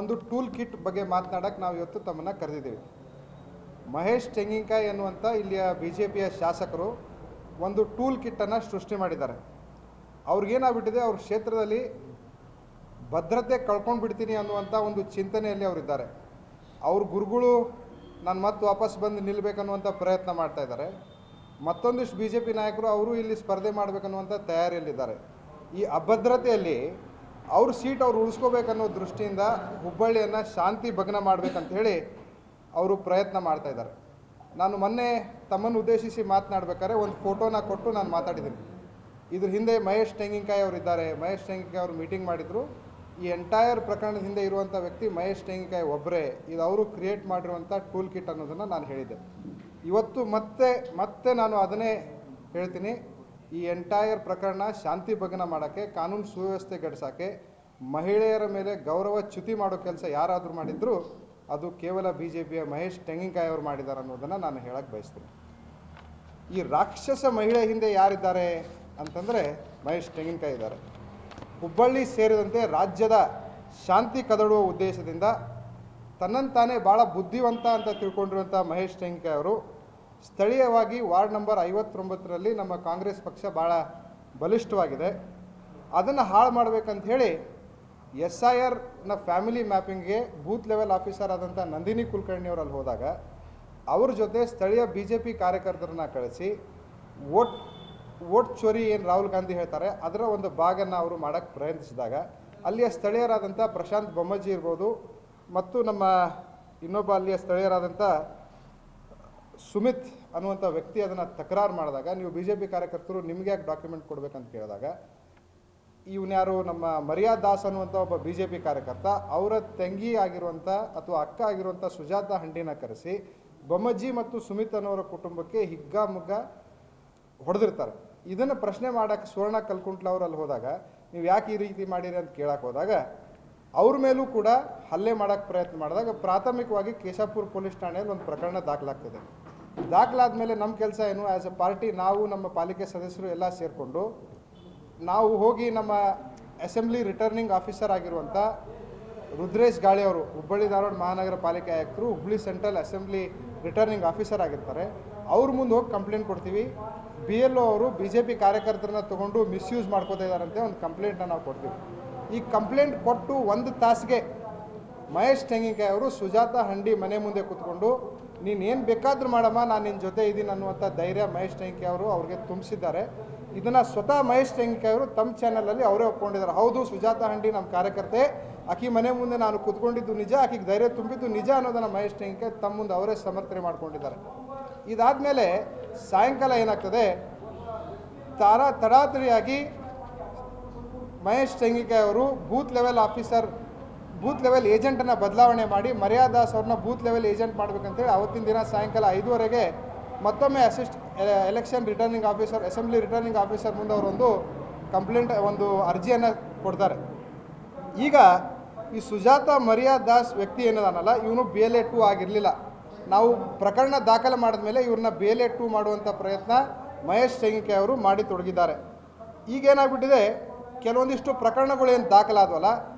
ಒಂದು tool kit ಬಗ್ಗೆ ಮಾತನಾಡಕ್ಕೆ ನಾವು ಇವತ್ತು ತಮ್ಮನ್ನು ಕರೆದಿದ್ದೀವಿ. ಮಹೇಶ್ ತೆಂಗಿನಕಾಯಿ ಎನ್ನುವಂಥ ಇಲ್ಲಿಯ BJPಯ ಶಾಸಕರು ಒಂದು ಟೂಲ್ ಕಿಟ್ಟನ್ನು ಸೃಷ್ಟಿ ಮಾಡಿದ್ದಾರೆ. ಅವ್ರಿಗೇನಾಗ್ಬಿಟ್ಟಿದೆ, ಅವ್ರ ಕ್ಷೇತ್ರದಲ್ಲಿ ಭದ್ರತೆ ಕಳ್ಕೊಂಡು ಬಿಡ್ತೀನಿ ಅನ್ನುವಂಥ ಒಂದು ಚಿಂತನೆಯಲ್ಲಿ ಅವರಿದ್ದಾರೆ. ಅವ್ರ ಗುರುಗಳು ನಾನು ಮತ್ತೆ ವಾಪಸ್ ಬಂದು ನಿಲ್ಲಬೇಕನ್ನುವಂಥ ಪ್ರಯತ್ನ ಮಾಡ್ತಾಯಿದ್ದಾರೆ. ಮತ್ತೊಂದಿಷ್ಟು BJP ನಾಯಕರು ಅವರು ಇಲ್ಲಿ ಸ್ಪರ್ಧೆ ಮಾಡಬೇಕನ್ನುವಂಥ ತಯಾರಿಯಲ್ಲಿದ್ದಾರೆ. ಈ ಅಭದ್ರತೆಯಲ್ಲಿ ಅವ್ರ ಸೀಟ್ ಅವ್ರು ಉಳಿಸ್ಕೋಬೇಕನ್ನೋ ದೃಷ್ಟಿಯಿಂದ ಹುಬ್ಬಳ್ಳಿಯನ್ನು ಶಾಂತಿ ಭಗ್ನ ಮಾಡಬೇಕಂತ ಹೇಳಿ ಅವರು ಪ್ರಯತ್ನ ಮಾಡ್ತಾಯಿದ್ದಾರೆ. ನಾನು ಮೊನ್ನೆ ತಮ್ಮನ್ನು ಉದ್ದೇಶಿಸಿ ಮಾತನಾಡಬೇಕಾದ್ರೆ ಒಂದು ಫೋಟೋನ ಕೊಟ್ಟು ನಾನು ಮಾತಾಡಿದ್ದೀನಿ. ಇದ್ರ ಹಿಂದೆ ಮಹೇಶ್ ತೆಂಗಿನಕಾಯಿ ಅವರು ಇದ್ದಾರೆ. ಮಹೇಶ್ ತೆಂಗಿನಕಾಯಿ ಅವರು ಮೀಟಿಂಗ್ ಮಾಡಿದರು. ಈ ಎಂಟೈರ್ ಪ್ರಕರಣದ ಹಿಂದೆ ಇರುವಂಥ ವ್ಯಕ್ತಿ ಮಹೇಶ್ ತೆಂಗಿನಕಾಯಿ ಒಬ್ಬರೇ. ಇದು ಅವರು ಕ್ರಿಯೇಟ್ ಮಾಡಿರುವಂಥ ಟೂಲ್ ಕಿಟ್ ಅನ್ನೋದನ್ನು ನಾನು ಹೇಳಿದ್ದೆ. ಇವತ್ತು ಮತ್ತೆ ನಾನು ಅದನ್ನೇ ಹೇಳ್ತೀನಿ. ಈ ಎಂಟೈರ್ ಪ್ರಕರಣ ಶಾಂತಿ ಭಗ್ನ ಮಾಡೋಕ್ಕೆ, ಕಾನೂನು ಸುವ್ಯವಸ್ಥೆ ಗೆಡ್ಸೋಕ್ಕೆ, ಮಹಿಳೆಯರ ಮೇಲೆ ಗೌರವ ಚ್ಯುತಿ ಮಾಡೋ ಕೆಲಸ ಯಾರಾದರೂ ಮಾಡಿದ್ರು ಅದು ಕೇವಲ BJPಯ ಮಹೇಶ್ ತೆಂಗಿನಕಾಯಿ ಅವರು ಮಾಡಿದ್ದಾರೆ ಅನ್ನೋದನ್ನು ನಾನು ಹೇಳಕ್ಕೆ ಬಯಸ್ತೀನಿ. ಈ ರಾಕ್ಷಸ ಮಹಿಳೆ ಹಿಂದೆ ಯಾರಿದ್ದಾರೆ ಅಂತಂದರೆ ಮಹೇಶ್ ತೆಂಗಿನಕಾಯಿ ಇದ್ದಾರೆ. ಹುಬ್ಬಳ್ಳಿ ಸೇರಿದಂತೆ ರಾಜ್ಯದ ಶಾಂತಿ ಕದಡುವ ಉದ್ದೇಶದಿಂದ ತನ್ನಂತಾನೇ ಭಾಳ ಬುದ್ಧಿವಂತ ಅಂತ ತಿಳ್ಕೊಂಡಿರುವಂಥ ಮಹೇಶ್ ತೆಂಗಿನಕಾಯಿ ಅವರು ಸ್ಥಳೀಯವಾಗಿ ವಾರ್ಡ್ ನಂಬರ್ 59ರಲ್ಲಿ ನಮ್ಮ ಕಾಂಗ್ರೆಸ್ ಪಕ್ಷ ಭಾಳ ಬಲಿಷ್ಠವಾಗಿದೆ. ಅದನ್ನು ಹಾಳು ಮಾಡಬೇಕಂತ ಹೇಳಿ SIRನ ಫ್ಯಾಮಿಲಿ ಮ್ಯಾಪಿಂಗ್ಗೆ ಬೂತ್ ಲೆವೆಲ್ ಆಫೀಸರ್ ಆದಂಥ ನಂದಿನಿ ಕುಲಕರ್ಣಿ ಅವರಲ್ಲಿ ಹೋದಾಗ ಅವ್ರ ಜೊತೆ ಸ್ಥಳೀಯ BJP ಕಾರ್ಯಕರ್ತರನ್ನ ಕಳಿಸಿ ವೋಟ್ ಚೋರಿ ಏನು ರಾಹುಲ್ ಗಾಂಧಿ ಹೇಳ್ತಾರೆ ಅದರ ಒಂದು ಭಾಗನ ಅವರು ಮಾಡೋಕ್ಕೆ ಪ್ರಯತ್ನಿಸಿದಾಗ ಅಲ್ಲಿಯ ಸ್ಥಳೀಯರಾದಂಥ ಪ್ರಶಾಂತ್ ಬೊಮ್ಮಜ್ಜಿ ಇರ್ಬೋದು ಮತ್ತು ನಮ್ಮ ಇನ್ನೊಬ್ಬ ಅಲ್ಲಿಯ ಸ್ಥಳೀಯರಾದಂಥ ಸುಮಿತ್ ಅನ್ನುವಂಥ ವ್ಯಕ್ತಿ ಅದನ್ನು ತಕರಾರು ಮಾಡಿದಾಗ, ನೀವು BJP ಕಾರ್ಯಕರ್ತರು ನಿಮಗೆ ಯಾಕೆ ಡಾಕ್ಯುಮೆಂಟ್ ಕೊಡಬೇಕಂತ ಕೇಳಿದಾಗ, ಇವನ್ಯಾರು ನಮ್ಮ ಮರ್ಯಾದ ದಾಸ್ ಅನ್ನುವಂಥ ಒಬ್ಬ BJP ಕಾರ್ಯಕರ್ತ ಅವರ ತಂಗಿ ಆಗಿರುವಂಥ ಅಥವಾ ಅಕ್ಕ ಆಗಿರುವಂಥ ಸುಜಾತ ಹಂಡಿನ ಕರೆಸಿ ಬೊಮ್ಮಜ್ಜಿ ಮತ್ತು ಸುಮಿತ್ ಅನ್ನೋರ ಕುಟುಂಬಕ್ಕೆ ಹಿಗ್ಗಾಮುಗ್ಗ ಹೊಡೆದಿರ್ತಾರೆ. ಇದನ್ನು ಪ್ರಶ್ನೆ ಮಾಡೋಕ್ಕೆ ಸುವರ್ಣ ಕಲ್ಕುಂಟ್ಲ ಅವರು ಅಲ್ಲಿ ಹೋದಾಗ ನೀವು ಯಾಕೆ ಈ ರೀತಿ ಮಾಡಿರಿ ಅಂತ ಕೇಳಕ್ಕೆ ಹೋದಾಗ ಅವ್ರ ಮೇಲೂ ಕೂಡ ಹಲ್ಲೆ ಮಾಡೋಕ್ಕೆ ಪ್ರಯತ್ನ ಮಾಡಿದಾಗ ಪ್ರಾಥಮಿಕವಾಗಿ ಕೇಶಾಪುರ ಪೊಲೀಸ್ ಠಾಣೆಯಲ್ಲಿ ಒಂದು ಪ್ರಕರಣ ದಾಖಲಾಗ್ತದೆ. ದಾಖಲಾದ ಮೇಲೆ ನಮ್ಮ ಕೆಲಸ ಏನು, ಆ್ಯಸ್ ಎ ಪಾರ್ಟಿ ನಾವು ನಮ್ಮ ಪಾಲಿಕೆ ಸದಸ್ಯರು ಎಲ್ಲ ಸೇರಿಕೊಂಡು ನಾವು ಹೋಗಿ ನಮ್ಮ ಅಸೆಂಬ್ಲಿ ರಿಟರ್ನಿಂಗ್ ಆಫೀಸರ್ ಆಗಿರುವಂಥ ರುದ್ರೇಶ್ ಗಾಳಿ ಅವರು, ಹುಬ್ಬಳ್ಳಿ ಧಾರವಾಡ ಮಹಾನಗರ ಪಾಲಿಕೆ ಆಯುಕ್ತರು, Hubballi central assembly returning officer ಆಗಿರ್ತಾರೆ. ಅವ್ರ ಮುಂದೆ ಹೋಗಿ ಕಂಪ್ಲೇಂಟ್ ಕೊಡ್ತೀವಿ. BLO ಅವರು BJP ಕಾರ್ಯಕರ್ತರನ್ನ ತೊಗೊಂಡು ಮಿಸ್ಯೂಸ್ ಮಾಡ್ಕೋತಾ ಇದ್ದಾರಂತೆ ಒಂದು ಕಂಪ್ಲೇಂಟನ್ನು ನಾವು ಕೊಡ್ತೀವಿ. ಈ ಕಂಪ್ಲೇಂಟ್ ಕೊಟ್ಟು 1 ತಾಸಿಗೆ ಮಹೇಶ್ ತೆಂಗಿನಕಾಯಿ ಅವರು ಸುಜಾತ ಹಂಡಿ ಮನೆ ಮುಂದೆ ಕೂತ್ಕೊಂಡು ನೀನೇನು ಬೇಕಾದರೂ ಮಾಡಮ್ಮ, ನಾನು ನಿನ್ನ ಜೊತೆ ಇದ್ದೀನಿ ಅನ್ನುವಂಥ ಧೈರ್ಯ ಮಹೇಶ್ ತೆಂಗಿನಕಾಯಿ ಅವರು ಅವ್ರಿಗೆ ತುಂಬಿಸಿದ್ದಾರೆ. ಇದನ್ನು ಸ್ವತಃ ಮಹೇಶ್ ತೆಂಗಿನಕಾಯಿ ಅವರು ತಮ್ಮ ಚಾನಲಲ್ಲಿ ಅವರೇ ಒಪ್ಕೊಂಡಿದ್ದಾರೆ. ಹೌದು, ಸುಜಾತ ಹಂಡಿ ನಮ್ಮ ಕಾರ್ಯಕರ್ತೆ, ಆಕೆ ಮನೆ ಮುಂದೆ ನಾನು ಕೂತ್ಕೊಂಡಿದ್ದು ನಿಜ, ಆಕೆಗೆ ಧೈರ್ಯ ತುಂಬಿದ್ದು ನಿಜ ಅನ್ನೋದನ್ನು ಮಹೇಶ್ ತೆಂಗಿನಕಾಯಿ ತಮ್ಮ ಮುಂದೆ ಅವರೇ ಸಮರ್ಥನೆ ಮಾಡ್ಕೊಂಡಿದ್ದಾರೆ. ಇದಾದಮೇಲೆ ಸಾಯಂಕಾಲ ಏನಾಗ್ತದೆ, ತಡಾತಡಿಯಾಗಿ ಮಹೇಶ್ ತೆಂಗಿನಕಾಯಿ ಅವರು ಬೂತ್ ಲೆವೆಲ್ ಏಜೆಂಟನ್ನು ಬದಲಾವಣೆ ಮಾಡಿ ಮರ್ಯಾದಾಸ್ ಅವ್ರನ್ನ ಬೂತ್ ಲೆವೆಲ್ ಏಜೆಂಟ್ ಮಾಡಬೇಕಂತೇಳಿ ಅವತ್ತಿನ ದಿನ ಸಾಯಂಕಾಲ 5:30ಗೆ ಮತ್ತೊಮ್ಮೆ election returning officer, assembly returning officer ಮುಂದೆ ಅವರೊಂದು ಒಂದು ಅರ್ಜಿಯನ್ನು ಕೊಡ್ತಾರೆ. ಈಗ ಈ ಸುಜಾತ ಮರ್ಯಾದಾಸ್ ವ್ಯಕ್ತಿ ಏನದಾನಲ್ಲ, ಇವನು BLA 2 ಆಗಿರಲಿಲ್ಲ. ನಾವು ಪ್ರಕರಣ ದಾಖಲೆ ಮಾಡಿದ ಮೇಲೆ ಇವ್ರನ್ನ BLA 2 ಮಾಡುವಂಥ ಪ್ರಯತ್ನ ಮಹೇಶ್ ತೆಂಗಿನಕಾಯಿ ಅವರು ಮಾಡಿ ತೊಡಗಿದ್ದಾರೆ. ಈಗೇನಾಗ್ಬಿಟ್ಟಿದೆ, ಕೆಲವೊಂದಿಷ್ಟು ಪ್ರಕರಣಗಳೇನು ದಾಖಲಾದವಲ್ಲ,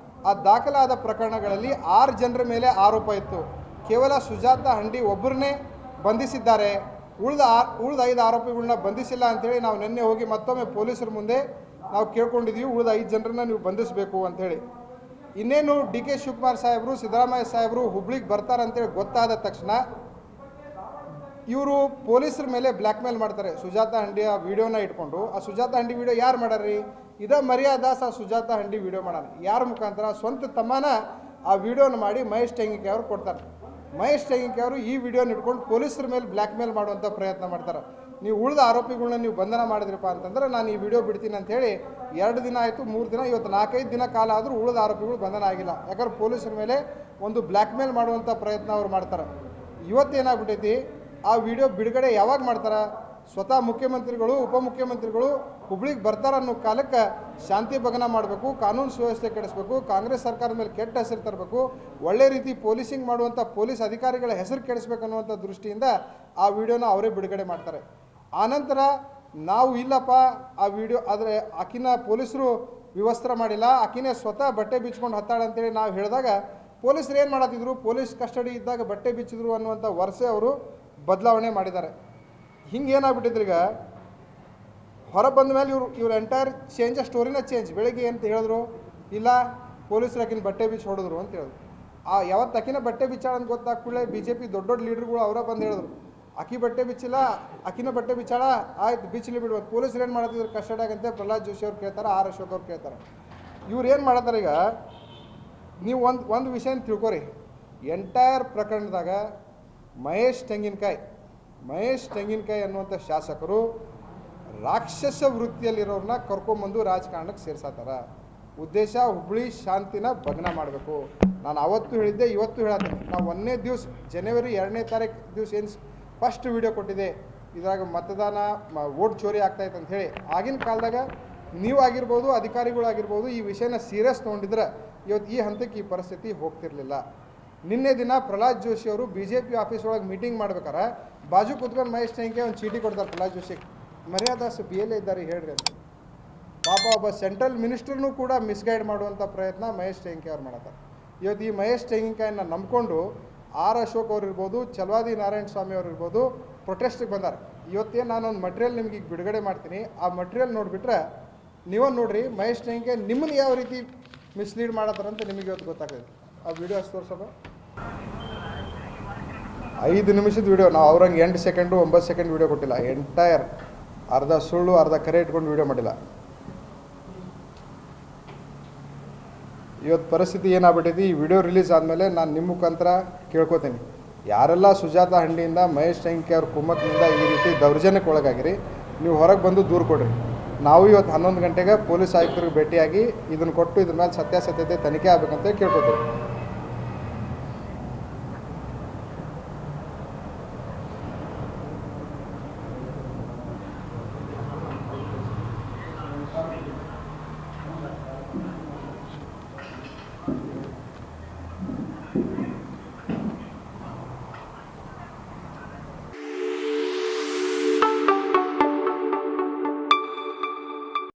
ಆ ದಾಖಲಾದ ಪ್ರಕರಣಗಳಲ್ಲಿ 6 ಜನರ ಮೇಲೆ ಆರೋಪ ಇತ್ತು. ಕೇವಲ ಸುಜಾತ ಹಂಡಿ ಒಬ್ಬರನ್ನೇ ಬಂಧಿಸಿದ್ದಾರೆ, ಉಳಿದ 5 ಆರೋಪಿಗಳನ್ನ ಬಂಧಿಸಿಲ್ಲ ಅಂಥೇಳಿ ನಾವು ನಿನ್ನೆ ಹೋಗಿ ಮತ್ತೊಮ್ಮೆ ಪೊಲೀಸರ ಮುಂದೆ ನಾವು ಕೇಳ್ಕೊಂಡಿದ್ದೀವಿ, ಉಳಿದ 5 ಜನರನ್ನ ನೀವು ಬಂಧಿಸಬೇಕು ಅಂಥೇಳಿ. ಇನ್ನೇನು DK ಶಿವಕುಮಾರ್ ಸಾಹೇಬರು, ಸಿದ್ದರಾಮಯ್ಯ ಸಾಹೇಬರು ಹುಬ್ಳಿಗೆ ಬರ್ತಾರಂತೇಳಿ ಗೊತ್ತಾದ ತಕ್ಷಣ ಇವರು ಪೊಲೀಸರ ಮೇಲೆ ಬ್ಲ್ಯಾಕ್ ಮೇಲ್ ಮಾಡ್ತಾರೆ. ಸುಜಾತ ಹಂಡಿಯ ವಿಡಿಯೋನ ಇಟ್ಕೊಂಡು, ಆ ಸುಜಾತ ಹಂಡಿ ವಿಡಿಯೋ ಯಾರು ಮಾಡ್ಯಾರ್ರಿ, ಇದೇ ಮರ್ಯಾದಾಸ್ ಆ ಸುಜಾತ ಹಂಡಿ ವಿಡಿಯೋ ಮಾಡೋಣ, ಯಾರ ಮುಖಾಂತರ ಸ್ವಂತ ತಮ್ಮನ ಆ ವಿಡಿಯೋನ ಮಾಡಿ ಮಹೇಶ್ ತೆಂಗಿನಕಾಯಿ ಅವರು ಕೊಡ್ತಾರೆ. ಮಹೇಶ್ ತೆಂಗಿನಕಾಯಿ ಅವರು ಈ ವಿಡಿಯೋನ ಇಟ್ಕೊಂಡು ಪೊಲೀಸರ ಮೇಲೆ ಬ್ಲ್ಯಾಕ್ ಮೇಲ್ ಮಾಡುವಂಥ ಪ್ರಯತ್ನ ಮಾಡ್ತಾರೆ. ನೀವು ಉಳಿದ ಆರೋಪಿಗಳನ್ನ ನೀವು ಬಂಧನ ಮಾಡಿದ್ರಪ್ಪ ಅಂತಂದ್ರೆ ನಾನು ಈ ವಿಡಿಯೋ ಬಿಡ್ತೀನಿ ಅಂಥೇಳಿ 2 ದಿನ ಆಯಿತು, 3 ದಿನ, ಇವತ್ತು 4-5 ದಿನ ಕಾಲ ಆದರೂ ಉಳಿದ ಆರೋಪಿಗಳು ಬಂಧನ ಆಗಿಲ್ಲ. ಯಾಕಂದ್ರೆ ಪೊಲೀಸರ ಮೇಲೆ ಒಂದು ಬ್ಲ್ಯಾಕ್ ಮೇಲ್ ಮಾಡುವಂಥ ಪ್ರಯತ್ನ ಅವ್ರು ಮಾಡ್ತಾರೆ. ಇವತ್ತೇನಾಗ್ಬಿಟ್ಟೈತಿ, ಆ ವಿಡಿಯೋ ಬಿಡುಗಡೆ ಯಾವಾಗ ಮಾಡ್ತಾರೆ, ಸ್ವತಃ ಮುಖ್ಯಮಂತ್ರಿಗಳು, ಉಪಮುಖ್ಯಮಂತ್ರಿಗಳು ಹುಬ್ಳಿಗೆ ಬರ್ತಾರೆ ಅನ್ನೋ ಕಾಲಕ್ಕೆ ಶಾಂತಿ ಭಗ್ನ ಮಾಡಬೇಕು, ಕಾನೂನು ಸುವ್ಯವಸ್ಥೆ ಕೆಡಿಸಬೇಕು, ಕಾಂಗ್ರೆಸ್ ಸರ್ಕಾರದ ಮೇಲೆ ಕೆಟ್ಟ ಹೆಸರು ತರಬೇಕು, ಒಳ್ಳೆ ರೀತಿ ಪೊಲೀಸಿಂಗ್ ಮಾಡುವಂಥ ಪೊಲೀಸ್ ಅಧಿಕಾರಿಗಳ ಹೆಸರು ಕೆಡಿಸ್ಬೇಕು ಅನ್ನುವಂಥ ದೃಷ್ಟಿಯಿಂದ ಆ ವಿಡಿಯೋನ ಅವರೇ ಬಿಡುಗಡೆ ಮಾಡ್ತಾರೆ. ಆನಂತರ ನಾವು ಇಲ್ಲಪ್ಪ ಆ ವಿಡಿಯೋ, ಆದರೆ ಆಕಿನ ಪೊಲೀಸರು ವಿವಸ್ತ್ರ ಮಾಡಿಲ್ಲ, ಆಕಿನೇ ಸ್ವತಃ ಬಟ್ಟೆ ಬಿಚ್ಕೊಂಡು ಹತ್ತಾಳೆ ಅಂತೇಳಿ ನಾವು ಹೇಳಿದಾಗ ಪೊಲೀಸರು ಏನು ಮಾಡತ್ತಿದ್ರು, ಪೊಲೀಸ್ ಕಸ್ಟಡಿ ಇದ್ದಾಗ ಬಟ್ಟೆ ಬಿಚ್ಚಿದ್ರು ಅನ್ನುವಂಥ ವರ್ಷೆ ಅವರು ಬದಲಾವಣೆ ಮಾಡಿದ್ದಾರೆ. ಹಿಂಗೆ ಏನಾಗ್ಬಿಟ್ಟಿದ್ರು, ಈಗ ಹೊರ ಬಂದ ಮೇಲೆ ಇವ್ರು ಎಂಟೈರ್ ಚೇಂಜ್ ಸ್ಟೋರಿನ ಚೇಂಜ್. ಬೆಳಗ್ಗೆ ಅಂತ ಹೇಳಿದ್ರು, ಇಲ್ಲ ಪೊಲೀಸರು ಆಕಿನ ಬಟ್ಟೆ ಬಿಚ್ಚಿ ಹೊಡೆದ್ರು ಅಂತ ಹೇಳಿದ್ರು. ಯಾವತ್ತು ಆಕಿನ ಬಟ್ಟೆ ಬಿಚ್ಚಾಳ ಅಂತ ಗೊತ್ತಾಗ ಕೂಡಲೇ ಬಿ ಜೆ ಪಿ ದೊಡ್ಡ ದೊಡ್ಡ ಲೀಡರ್ಗಳು ಅವರ ಬಂದು ಹೇಳಿದ್ರು, ಆಕಿ ಬಟ್ಟೆ ಬಿಚ್ಚಿಲ್ಲ, ಆಕಿನ ಬಟ್ಟೆ ಬಿಚ್ಚಾಳ, ಆಯ್ತು ಬಿಚ್ಚಲಿ ಬಿಡುವ. ಪೊಲೀಸರು ಏನು ಮಾಡ್ತಿದ್ರು, ಕಸ್ಟಡಿಯಾಗಂತೆ ಪ್ರಹ್ಲಾದ್ ಜೋಶಿ ಅವ್ರು ಕೇಳ್ತಾರೆ, ಆರ್ ಅಶೋಕ್ ಅವ್ರು ಕೇಳ್ತಾರೆ. ಇವ್ರು ಏನು ಮಾಡತ್ತಾರೆ, ಈಗ ನೀವು ಒಂದು ವಿಷಯ ತಿಳ್ಕೊರಿ, ಎಂಟೈರ್ ಪ್ರಕರಣದಾಗ ಮಹೇಶ್ ತೆಂಗಿನಕಾಯಿ ಅನ್ನುವಂಥ ಶಾಸಕರು ರಾಕ್ಷಸ ವೃತ್ತಿಯಲ್ಲಿರೋರನ್ನ ಕರ್ಕೊಂಬಂದು ರಾಜಕಾರಣಕ್ಕೆ ಸೇರ್ಸತ್ತಾರ. ಉದ್ದೇಶ ಹುಬ್ಬಳ್ಳಿ ಶಾಂತಿನ ಭಗ್ನ ಮಾಡಬೇಕು. ನಾನು ಅವತ್ತು ಹೇಳಿದ್ದೆ, ಇವತ್ತು ಹೇಳತ್ತೀನಿ. ನಾವು 1ನೇ ದಿವಸ ಜನವರಿ 2ನೇ ತಾರೀಕು ದಿವಸ ಏನು ಫಸ್ಟ್ ವಿಡಿಯೋ ಕೊಟ್ಟಿದೆ, ಇದ್ರಾಗ ಮತದಾನ ವೋಟ್ ಚೋರಿ ಆಗ್ತಾಯಿತ್ತು ಅಂತ ಹೇಳಿ. ಆಗಿನ ಕಾಲದಾಗ ನೀವು ಆಗಿರ್ಬೋದು, ಅಧಿಕಾರಿಗಳಾಗಿರ್ಬೋದು, ಈ ವಿಷಯನ ಸೀರಿಯಸ್ ತೊಗೊಂಡಿದ್ರೆ ಇವತ್ತು ಈ ಹಂತಕ್ಕೆ ಈ ಪರಿಸ್ಥಿತಿ ಹೋಗ್ತಿರ್ಲಿಲ್ಲ. ನಿನ್ನೆ ದಿನ ಪ್ರಹ್ಲಾದ್ ಜೋಶಿ ಅವರು BJP ಆಫೀಸ್ ಒಳಗೆ ಮೀಟಿಂಗ್ ಮಾಡ್ಬೇಕಾರೆ ಬಾಜು ಕೂತ್ಕೊಂಡು ಮಹೇಶ್ ಟೆಂಕೆ ಒಂದು ಚೀಟಿ ಕೊಡ್ತಾರೆ ಪ್ರಹ್ಲಾದ್ ಜೋಶಿ, ಮರ್ಯಾದಾಸ್ BLA ಇದ್ದಾರೆ ಹೇಳ್ರಿ ಅಂತ. ಪಾಪ ಒಬ್ಬ ಸೆಂಟ್ರಲ್ ಮಿನಿಸ್ಟರ್ನೂ ಕೂಡ ಮಿಸ್ಗೈಡ್ ಮಾಡುವಂಥ ಪ್ರಯತ್ನ ಮಹೇಶ್ ಟೆಂಕೆ ಅವ್ರು ಮಾಡ್ತಾರೆ. ಇವತ್ತು ಈ ಮಹೇಶ್ ಟೆಂಗಿನಕಾಯಿನ ನಂಬ್ಕೊಂಡು ಆರ್ ಅಶೋಕ್ ಅವ್ರು ಇರ್ಬೋದು, ಚಲವಾದಿ ನಾರಾಯಣ ಸ್ವಾಮಿ ಅವ್ರು ಇರ್ಬೋದು, ಪ್ರೊಟೆಸ್ಟಿಗೆ ಬಂದಾರೆ. ಇವತ್ತೇನು ನಾನೊಂದು ಮಟೀರಿಯಲ್ ನಿಮ್ಗೆ ಈಗ ಬಿಡುಗಡೆ ಮಾಡ್ತೀನಿ, ಆ ಮಟೀರಿಯಲ್ ನೋಡಿಬಿಟ್ರೆ ನೀವೊಂದು ನೋಡ್ರಿ ಮಹೇಶ್ ಟೆಂಕೆ ನಿಮ್ಮನ್ನು ಯಾವ ರೀತಿ ಮಿಸ್ಲೀಡ್ ಮಾಡತ್ತಾರಂತ ನಿಮಗೆ ಇವತ್ತು ಗೊತ್ತಾಗ್ತದೆ. ಆ ವಿಡಿಯೋ ಅಷ್ಟು ತೋರ್ಸೋದು 5 ನಿಮಿಷದ ವಿಡಿಯೋ. ನಾವು ಅವ್ರಂಗೆ 8 ಸೆಕೆಂಡು 9 ಸೆಕೆಂಡ್ ವಿಡಿಯೋ ಕೊಟ್ಟಿಲ್ಲ. ಎಂಟೈರ್ ಅರ್ಧ ಸುಳ್ಳು ಅರ್ಧ ಕರೆ ಇಟ್ಕೊಂಡು ವಿಡಿಯೋ ಮಾಡಿಲ್ಲ. ಇವತ್ತು ಪರಿಸ್ಥಿತಿ ಏನಾಗ್ಬಿಟ್ಟಿದೆ, ಈ ವಿಡಿಯೋ ರಿಲೀಸ್ ಆದಮೇಲೆ ನಾನು ನಿಮ್ಮ ಮುಖಾಂತರ ಕೇಳ್ಕೊತೀನಿ, ಯಾರೆಲ್ಲ ಸುಜಾತ ಹಂಡಿಯಿಂದ ಮಹೇಶ್ ಟೆಂಕೆ ಅವ್ರ ಕುಮ್ಮಕ್ಕಿನಿಂದ ಈ ರೀತಿ ದೌರ್ಜನ್ಯಕ್ಕೆ ಒಳಗಾಗಿರಿ, ನೀವು ಹೊರಗೆ ಬಂದು ದೂರು ಕೊಡ್ರಿ. ನಾವು ಇವತ್ತು 11 ಗಂಟೆಗೆ ಪೊಲೀಸ್ ಆಯುಕ್ತರಿಗೆ ಭೇಟಿಯಾಗಿ ಇದನ್ನು ಕೊಟ್ಟು ಇದ್ರ ಮೇಲೆ ಸತ್ಯಾಸತ್ಯತೆ ತನಿಖೆ ಆಗಬೇಕಂತ ಕೇಳ್ಕೊತೀವಿ.